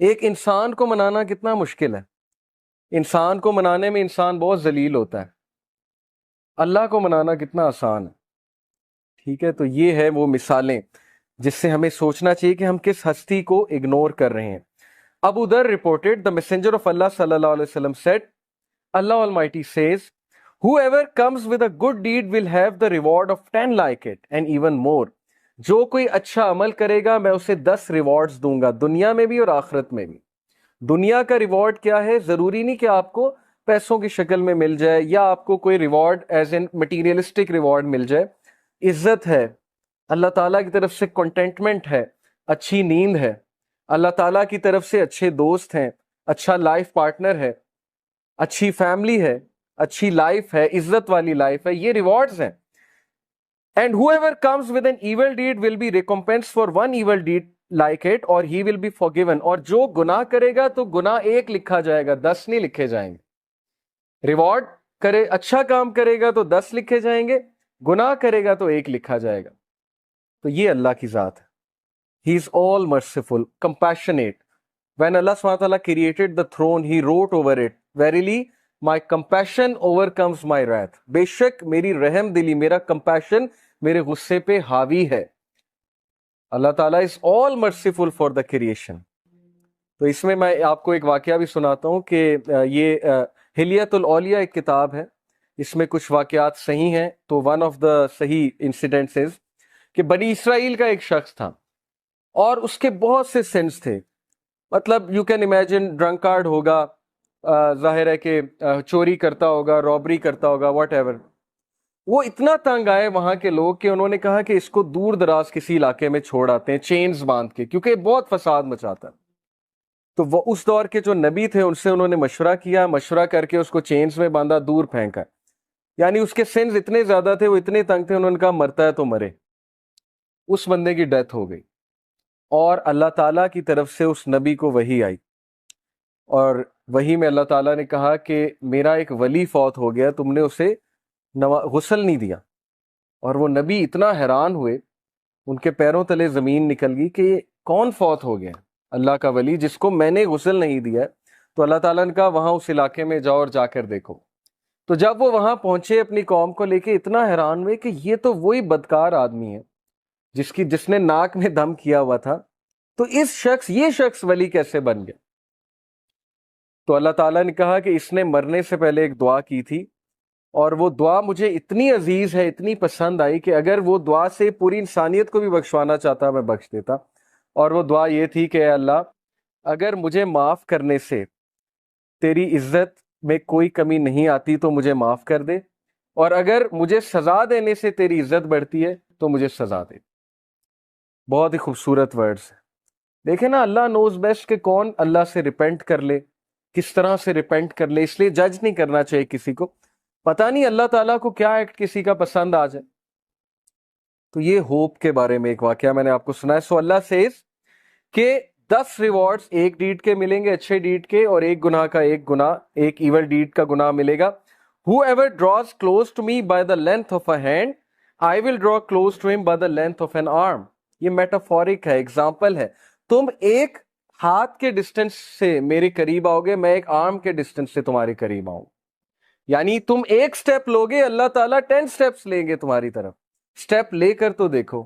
ایک انسان کو منانا کتنا مشکل ہے، انسان کو منانے میں انسان بہت ذلیل ہوتا ہے، اللہ کو منانا کتنا آسان ہے. ٹھیک ہے، تو یہ ہے وہ مثالیں جس سے ہمیں سوچنا چاہیے کہ ہم کس ہستی کو اگنور کر رہے ہیں. Abu Dharr reported, the messenger of Allah sallallahu alaihi wasallam said, Allah Almighty says, whoever comes with a good deed will have the reward of 10 like it and even more. جو کوئی اچھا عمل کرے گا میں اسے 10 ریوارڈز دوں گا، دنیا میں بھی اور آخرت میں بھی. دنیا کا ریوارڈ کیا ہے؟ ضروری نہیں کہ آپ کو پیسوں کی شکل میں مل جائے یا آپ کو کوئی reward as an materialistic reward مل جائے. عزت ہے، اللہ تعالیٰ کی طرف سے کنٹینٹمنٹ ہے، اچھی نیند ہے، اللہ تعالیٰ کی طرف سے اچھے دوست ہیں، اچھا لائف پارٹنر ہے، اچھی فیملی ہے، اچھی لائف ہے، عزت والی لائف ہے، یہ ریوارڈز ہیں. And whoever comes with an evil deed will be recompensed for one evil deed like it or he will be forgiven. اور جو گناہ کرے گا تو گناہ 1 لکھا جائے گا، 10 نہیں لکھے جائیں گے. ریوارڈ کرے، اچھا کام کرے گا تو 10 لکھے جائیں گے، گناہ کرے گا تو 1 لکھا جائے گا. تو یہ اللہ کی ذات ہے. He is all merciful, compassionate. When Allah subhanahu wa ta'ala created the throne, he wrote over it, verily my compassion overcomes my wrath. بے شک میری رحم دلی، میرا compassion میرے غصے پہ حاوی ہے. اللہ تعالیٰ is all merciful for the creation. تو اس میں میں آپ کو ایک واقعہ بھی سناتا ہوں کہ یہ حلیت الاولیاء ایک کتاب ہے، اس میں کچھ واقعات صحیح ہیں. تو ون آف دا صحیح انسیڈنٹس کہ بنی اسرائیل کا ایک شخص تھا اور اس کے بہت سے سنس تھے. مطلب یو کین امیجن ڈرنکارڈ ہوگا، ظاہر ہے کہ چوری کرتا ہوگا، رابری کرتا ہوگا، واٹ ایور. وہ اتنا تنگ آئے وہاں کے لوگ کہ انہوں نے کہا کہ اس کو دور دراز کسی علاقے میں چھوڑ آتے ہیں چینز باندھ کے، کیونکہ بہت فساد مچاتا ہے. تو وہ اس دور کے جو نبی تھے ان سے انہوں نے مشورہ کیا، مشورہ کر کے اس کو چینز میں باندھا، دور پھینکا. یعنی اس کے سنز اتنے زیادہ تھے، وہ اتنے تنگ تھے، انہوں نے کہا مرتا ہے تو مرے. اس بندے کی ڈیتھ ہو گئی اور اللہ تعالیٰ کی طرف سے اس نبی کو وحی آئی، اور وحی میں اللہ تعالیٰ نے کہا کہ میرا ایک ولی فوت ہو گیا، تم نے اسے غسل نہیں دیا. اور وہ نبی اتنا حیران ہوئے، ان کے پیروں تلے زمین نکل گئی کہ یہ کون فوت ہو گیا؟ اللہ کا ولی جس کو میں نے غسل نہیں دیا. تو اللہ تعالیٰ نے کہا وہاں اس علاقے میں جاؤ اور جا کر دیکھو. تو جب وہ وہاں پہنچے اپنی قوم کو لے کے، اتنا حیران ہوئے کہ یہ تو وہی بدکار آدمی ہے جس نے ناک میں دم کیا ہوا تھا، تو یہ شخص ولی کیسے بن گیا؟ تو اللہ تعالیٰ نے کہا کہ اس نے مرنے سے پہلے ایک دعا کی تھی، اور وہ دعا مجھے اتنی عزیز ہے، اتنی پسند آئی کہ اگر وہ دعا سے پوری انسانیت کو بھی بخشوانا چاہتا میں بخش دیتا. اور وہ دعا یہ تھی کہ اے اللہ، اگر مجھے معاف کرنے سے تیری عزت میں کوئی کمی نہیں آتی تو مجھے معاف کر دے، اور اگر مجھے سزا دینے سے تیری عزت بڑھتی ہے تو مجھے سزا دے. بہت ہی خوبصورت ورڈز ہیں. دیکھیں نا، اللہ نوز بیسٹ کہ کون اللہ سے ریپینٹ کر لے، کس طرح سے ریپینٹ کر لے. اس لیے جج نہیں کرنا چاہیے کسی کو، پتہ نہیں اللہ تعالیٰ کو کیا ایکٹ کسی کا پسند آ جائے. تو یہ ہوپ کے بارے میں ایک واقعہ میں نے آپ کو سنا ہے. سو اللہ سیز کہ 10 ریوارڈز ایک ڈیڈ کے ملیں گے، اچھے ڈیڈ کے، اور ایک گناہ کا ایک گناہ، ایک ایول ڈیڈ کا گناہ ملے گا. Whoever draws close to me by the length of a hand, I will draw close to him by the length of an arm. یہ میٹافورک ہے، ایگزامپل ہے. تم ایک ہاتھ کے ڈسٹنس سے میرے قریب آؤ گے، میں ایک آرم کے ڈسٹنس سے تمہارے قریب آؤں. یعنی تم ایک سٹیپ لوگے، اللہ تعالیٰ 10 سٹیپس لیں گے تمہاری طرف. سٹیپ لے کر تو دیکھو،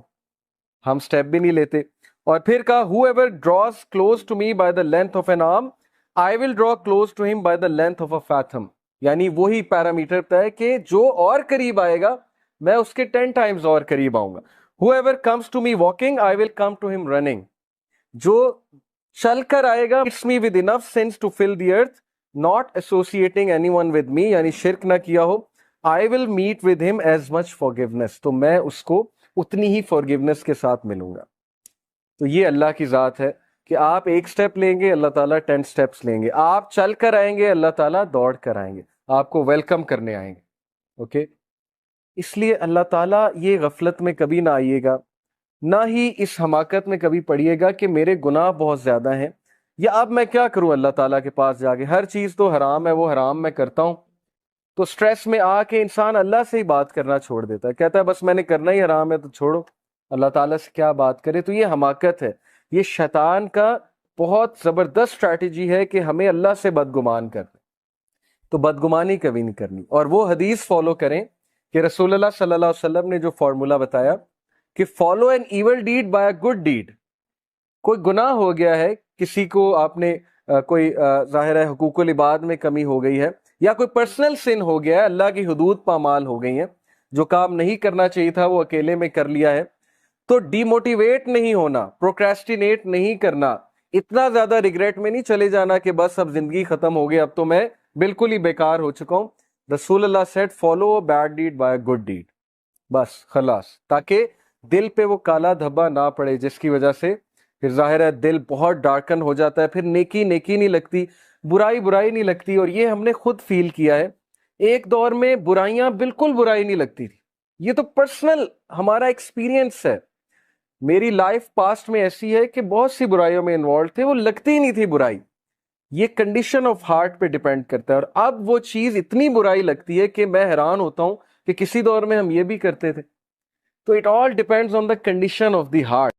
ہم سٹیپ بھی نہیں لیتے. اور پھر کہا whoever draws close to me by the length of an arm, I will draw close to him by the length of a fathom. یعنی وہی پیرامیٹر طے ہے کہ جو اور قریب آئے گا میں اس کے 10 ٹائمز اور قریب آؤں گا. whoever comes to me walking, I will come to him running. جو چل کر آئے گا it's me with enough sense to fill the earth, not associating anyone with me, یعنی شرک نہ کیا ہو. I will meet with him as much forgiveness. تو میں اس کو اتنی ہی forgiveness کے ساتھ ملوں گا. تو یہ اللہ کی ذات ہے کہ آپ ایک سٹیپ لیں گے، اللہ تعالیٰ 10 سٹیپس لیں گے. آپ چل کر آئیں گے، اللہ تعالیٰ دوڑ کر آئیں گے، آپ کو ویلکم کرنے آئیں گے. اوکے، اس لیے اللہ تعالیٰ یہ غفلت میں کبھی نہ آئیے گا، نہ ہی اس حماقت میں کبھی پڑیے گا کہ میرے گناہ بہت زیادہ ہیں، یا اب میں کیا کروں اللہ تعالیٰ کے پاس جا کے، ہر چیز تو حرام ہے، وہ حرام میں کرتا ہوں. تو سٹریس میں آ کے انسان اللہ سے ہی بات کرنا چھوڑ دیتا ہے، کہتا ہے بس میں نے کرنا ہی حرام ہے تو چھوڑو، اللہ تعالیٰ سے کیا بات کرے. تو یہ حماقت ہے، یہ شیطان کا بہت زبردست اسٹریٹجی ہے کہ ہمیں اللہ سے بدگمان کرنا، تو بدگمانی کبھی نہیں کرنی، اور وہ حدیث فالو کریں کہ رسول اللہ صلی اللہ علیہ وسلم نے جو فارمولا بتایا کہ follow an evil deed by a good deed. کوئی گناہ ہو گیا ہے، کسی کو آپ نے کوئی ظاہر ہے حقوق العباد میں کمی ہو گئی ہے، یا کوئی پرسنل سن ہو گیا ہے، اللہ کی حدود پامال ہو گئی ہیں، جو کام نہیں کرنا چاہیے تھا وہ اکیلے میں کر لیا ہے، تو ڈی موٹیویٹ نہیں ہونا، پروکریسٹینیٹ نہیں کرنا، اتنا زیادہ ریگریٹ میں نہیں چلے جانا کہ بس اب زندگی ختم ہو گئی، اب تو میں بالکل ہی بیکار ہو چکا ہوں. رسول اللہ said follow bad deed by good deed, بس خلاص، تاکہ دل پہ وہ کالا دھبا نہ پڑے جس کی وجہ سے پھر ظاہر ہے دل بہت ڈارکن ہو جاتا ہے، پھر نیکی نیکی نہیں لگتی، برائی برائی نہیں لگتی. اور یہ ہم نے خود فیل کیا ہے، ایک دور میں برائیاں بالکل برائی نہیں لگتی تھی. یہ تو پرسنل ہمارا ایکسپیرینس ہے. میری لائف پاسٹ میں ایسی ہے کہ بہت سی برائیوں میں انوالو تھے، وہ لگتی ہی نہیں تھی برائی. یہ کنڈیشن آف ہارٹ پہ ڈیپینڈ کرتا ہے، اور اب وہ چیز اتنی برائی لگتی ہے کہ میں حیران ہوتا ہوں کہ کسی دور میں ہم یہ بھی کرتے تھے. تو it all depends on the condition of the heart.